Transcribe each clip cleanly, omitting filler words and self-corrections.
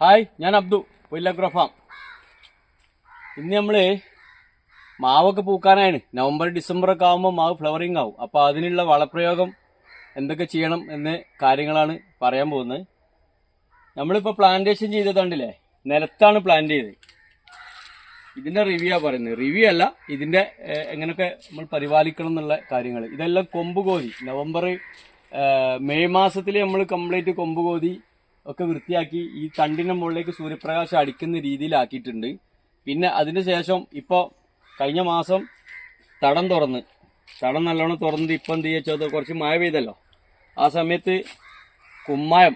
Hi, ഞാൻ Abdu, പുല്ലഗ്ര farm. ഇന്ന് നമ്മൾ മാവൊക്കെ പൂക്കാനാണ്. നവംബർ ഡിസംബർ ഒക്കെ ആകുമ്പോൾ മാവ് ഫ്ലവറിങ് ആവും. അപ്പോൾ അതിനുള്ള വളപ്രയോഗം എന്തൊക്കെ ചെയ്യണം എന്ന കാര്യങ്ങളാണ് പറയാൻ പോകുന്നത്. നമ്മളിപ്പോൾ പ്ലാന്റേഷൻ ചെയ്തത് കണ്ടില്ലേ, നിലത്താണ് പ്ലാന്റ് ചെയ്തത്. ഇതിൻ്റെ റിവ്യൂ പറയുന്നത്. റിവ്യൂ അല്ല, ഇതിൻ്റെ എങ്ങനെയൊക്കെ നമ്മൾ പരിപാലിക്കണം എന്നുള്ള കാര്യങ്ങൾ. ഇതെല്ലാം കൊമ്പ് കോതി മെയ് മാസത്തിൽ നമ്മൾ കംപ്ലീറ്റ് കൊമ്പ് കോതി ഒക്കെ വൃത്തിയാക്കി ഈ തണ്ടിൻ്റെ മുകളിലേക്ക് സൂര്യപ്രകാശം അടിക്കുന്ന രീതിയിലാക്കിയിട്ടുണ്ട്. പിന്നെ അതിന് ശേഷം ഇപ്പോൾ കഴിഞ്ഞ മാസം തടം നല്ലോണം തുറന്ന് ഇപ്പം എന്ത് ചെയ്യുക, കുറച്ച് മഴ പെയ്തല്ലോ, ആ സമയത്ത് കുമ്മായം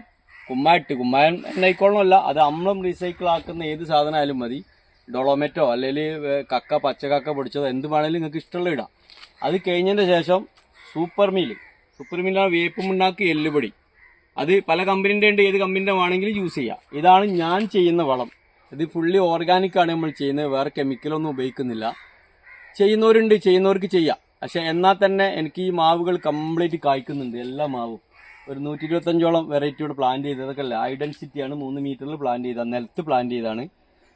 എന്നായിക്കോളമല്ല, അത് അമ്ലം റീസൈക്കിൾ ആക്കുന്ന ഏത് സാധനമായാലും മതി. ഡൊളോമെറ്റോ അല്ലെങ്കിൽ പച്ചക്കക്ക പൊടിച്ചതോ എന്ത് വേണമെങ്കിലും നിങ്ങൾക്ക് ഇഷ്ടമുള്ള ഇടാം. അത് കഴിഞ്ഞതിൻ്റെ ശേഷം സൂപ്പർ മീലാണ് വേപ്പ് മുണ്ണാക്ക് എല്ലുപൊടി. അത് പല കമ്പനീൻ്റെ ഉണ്ട്, ഏത് കമ്പനീൻ്റെ വേണമെങ്കിലും യൂസ് ചെയ്യാം. ഇതാണ് ഞാൻ ചെയ്യുന്ന വളം. ഇത് ഫുള്ളി ഓർഗാനിക്കാണ് നമ്മൾ ചെയ്യുന്നത്, വേറെ കെമിക്കലൊന്നും ഉപയോഗിക്കുന്നില്ല. ചെയ്യുന്നവർക്ക് ചെയ്യാം. പക്ഷെ എന്നാൽ തന്നെ എനിക്ക് ഈ മാവുകൾ കംപ്ലീറ്റ് കായ്ക്കുന്നുണ്ട്. എല്ലാ മാവും ഒരു 125ഓളം വെറൈറ്റിയോട് പ്ലാന്റ് ചെയ്തതൊക്കെ അല്ല. ഐഡൻസിറ്റിയാണ് 3 മീറ്ററിൽ പ്ലാന്റ് ചെയ്തത്, നിലത്ത് പ്ലാന്റ് ചെയ്താണ്.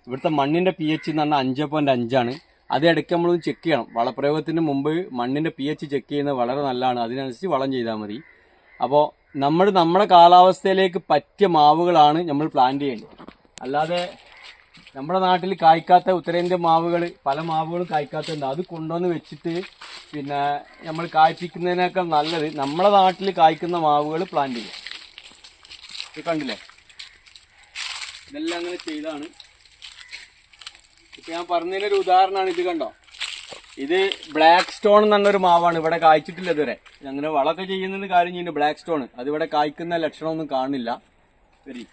ഇവിടുത്തെ മണ്ണിൻ്റെ pH എന്ന് പറഞ്ഞാൽ 5.5 അത് ഇടയ്ക്ക് നമ്മളൊന്ന് ചെക്ക് ചെയ്യണം. വളപ്രയോഗത്തിന് മുമ്പ് മണ്ണിൻ്റെ pH ചെക്ക് ചെയ്യുന്നത് വളരെ നല്ലതാണ്. അതിനനുസരിച്ച് വളം ചെയ്താൽ മതി. അപ്പോൾ നമ്മുടെ കാലാവസ്ഥയിലേക്ക് പറ്റിയ മാവുകളാണ് നമ്മൾ പ്ലാന്റ് ചെയ്യേണ്ടത്. അല്ലാതെ നമ്മുടെ നാട്ടിൽ കായ്ക്കാത്ത ഉത്തരേന്ത്യൻ മാവുകൾ, പല മാവുകളും കായ്ക്കാത്തുണ്ട്. അത് കൊണ്ടുവന്ന് വെച്ചിട്ട് പിന്നെ നമ്മൾ കായ്പ്പിക്കുന്നതിനേക്കാൾ നല്ലത് നമ്മുടെ നാട്ടിൽ കായ്ക്കുന്ന മാവുകൾ പ്ലാന്റ് ചെയ്യുക. ഇത് കണ്ടില്ലേ, ഇതെല്ലാം അങ്ങനെ ചെയ്താണ്. ഇപ്പം ഞാൻ പറഞ്ഞതിനൊരു ഉദാഹരണമാണ്. ഇത് കണ്ടോ, ഇത് ബ്ലാക്ക് സ്റ്റോൺ എന്ന് പറഞ്ഞൊരു മാവാണ്. ഇവിടെ കായ്ച്ചിട്ടില്ല ഇതുവരെ. അങ്ങനെ വളമൊക്കെ ചെയ്യുന്നതിന് കാര്യം ചെയ്യുന്നത് ബ്ലാക്ക് സ്റ്റോൺ. അതിവിടെ കായ്ക്കുന്ന ലക്ഷണമൊന്നും കാണില്ല. ശരി,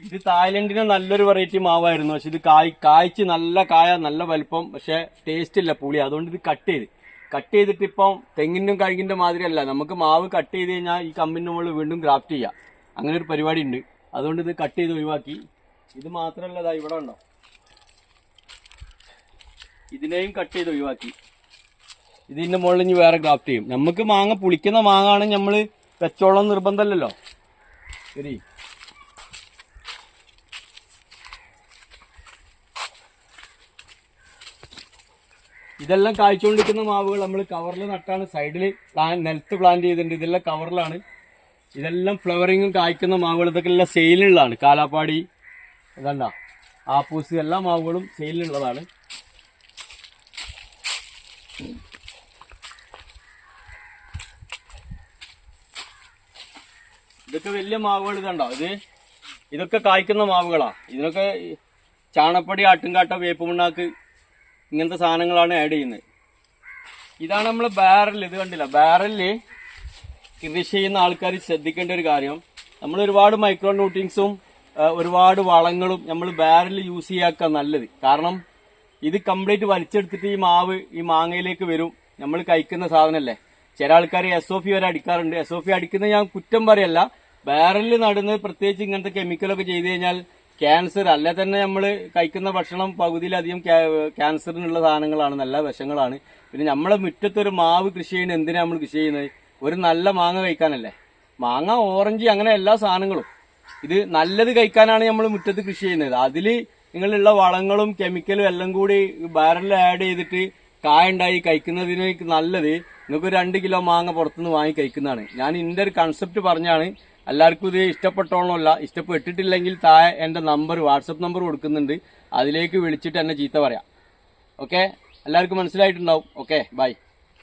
ഇത് തായ്ലൻഡിന് നല്ലൊരു വെറൈറ്റി മാവായിരുന്നു. പക്ഷെ ഇത് കായ്ച്ച് നല്ല നല്ല വലുപ്പം, പക്ഷെ ടേസ്റ്റ് ഇല്ല, പുളി. അതുകൊണ്ട് ഇത് കട്ട് ചെയ്തിട്ട് ഇപ്പം തെങ്ങിൻ്റെ കഴുകിൻ്റെ മാതിരിയല്ല. നമുക്ക് മാവ് കട്ട് ചെയ്ത് കഴിഞ്ഞാൽ ഈ കമ്പിൻ്റെ മുകളിൽ വീണ്ടും ഗ്രാഫ്റ്റ് ചെയ്യാം. അങ്ങനെ ഒരു പരിപാടി ഉണ്ട്. അതുകൊണ്ട് ഇത് കട്ട് ചെയ്ത് ഒഴിവാക്കി. ഇത് മാത്രമല്ല, ഇതാ ഇവിടെ ഉണ്ടോ, ഇതിനെയും കട്ട് ചെയ്ത് ഒഴിവാക്കി. ഇതിൻ്റെ മുകളിൽ ഇനി വേറെ ഗ്രാഫ്റ്റ് ചെയ്യും. നമുക്ക് മാങ്ങ പുളിക്കുന്ന മാങ്ങാണ് നമ്മൾ വെച്ചോളം നിർബന്ധമല്ലല്ലോ. ശരി, ഇതെല്ലാം കായ്ച്ചുകൊണ്ടിരിക്കുന്ന മാവുകൾ നമ്മൾ കവറിൽ നട്ടാണ്. സൈഡിൽ നിലത്ത് പ്ലാന്റ് ചെയ്തിട്ടുണ്ട്. ഇതെല്ലാം കവറിലാണ്. ഇതെല്ലാം ഫ്ലവറിങ്ങും കായ്ക്കുന്ന മാവുകൾ. ഇതൊക്കെ എല്ലാം സെയിലിനുള്ളതാണ്. കാലാപ്പാടി, ഇതല്ല ആപ്പൂസ്, എല്ലാ മാവുകളും സെയിലിനുള്ളതാണ്. ഇതൊക്കെ വലിയ മാവുകൾ. ഇതുണ്ടോ, ഇതൊക്കെ കായ്ക്കുന്ന മാവുകളാ. ഇതിനൊക്കെ ചാണപ്പൊടി, ആട്ടുംകാട്ട, വേപ്പുമണ്ണാക്ക് ഇങ്ങനത്തെ സാധനങ്ങളാണ് ആഡ് ചെയ്യുന്നത്. ഇതാണ് നമ്മൾ ബാരൽ. ഇത് കണ്ടില്ല, ബാരലില് കൃഷി ചെയ്യുന്ന ആൾക്കാർ ശ്രദ്ധിക്കേണ്ട ഒരു കാര്യം, നമ്മൾ ഒരുപാട് മൈക്രോ ന്യൂട്രിയൻസും ഒരുപാട് വളങ്ങളും നമ്മൾ ബാരലിൽ യൂസ് ചെയ്യാക്ക നല്ലത്. കാരണം ഇത് കംപ്ലീറ്റ് വലിച്ചെടുത്തിട്ട് ഈ മാങ്ങയിലേക്ക് വരും. നമ്മൾ കഴിക്കുന്ന സാധനമല്ലേ. ചില ആൾക്കാർ SOP വരെ അടിക്കാറുണ്ട്. SOP അടിക്കുന്നത് ഞാൻ കുറ്റം പറയല്ല. ബാരലിൽ നടുന്നത് പ്രത്യേകിച്ച് ഇങ്ങനത്തെ കെമിക്കലൊക്കെ ചെയ്ത് കഴിഞ്ഞാൽ ക്യാൻസർ, അല്ലെ തന്നെ നമ്മൾ കഴിക്കുന്ന ഭക്ഷണം പകുതിയിലധികം ക്യാൻസറിനുള്ള സാധനങ്ങളാണ്, നല്ല വിഷങ്ങളാണ്. പിന്നെ നമ്മളെ മുറ്റത്തൊരു മാവ് കൃഷി ചെയ്യുന്നത് എന്തിനാണ് നമ്മൾ കൃഷി ചെയ്യുന്നത്? ഒരു നല്ല മാങ്ങ കഴിക്കാനല്ലേ. മാങ്ങ, ഓറഞ്ച്, അങ്ങനെ എല്ലാ സാധനങ്ങളും. ഇത് നല്ലത് കഴിക്കാനാണ് നമ്മൾ മുറ്റത്ത് കൃഷി ചെയ്യുന്നത്. അതിൽ നിങ്ങളുള്ള വളങ്ങളും കെമിക്കലും എല്ലാം കൂടി ബാരലിൽ ആഡ് ചെയ്തിട്ട് കായുണ്ടായി കഴിക്കുന്നതിന് നല്ലത് നിങ്ങൾക്ക് 2 കിലോ മാങ്ങ പുറത്തുനിന്ന് വാങ്ങി കഴിക്കുന്നതാണ്. ഞാൻ ഇതിൻ്റെ ഒരു കൺസെപ്റ്റ് പറഞ്ഞാണ്. എല്ലാവർക്കും ഇത് ഇഷ്ടപ്പെട്ടോളമല്ല. ഇഷ്ടപ്പെട്ടിട്ടില്ലെങ്കിൽ താഴെ എൻ്റെ വാട്സപ്പ് നമ്പർ കൊടുക്കുന്നുണ്ട്. അതിലേക്ക് വിളിച്ചിട്ട് എന്നെ ചീത്ത പറയാം. ഓക്കെ, എല്ലാവർക്കും മനസ്സിലായിട്ടുണ്ടാവും. Okay, by.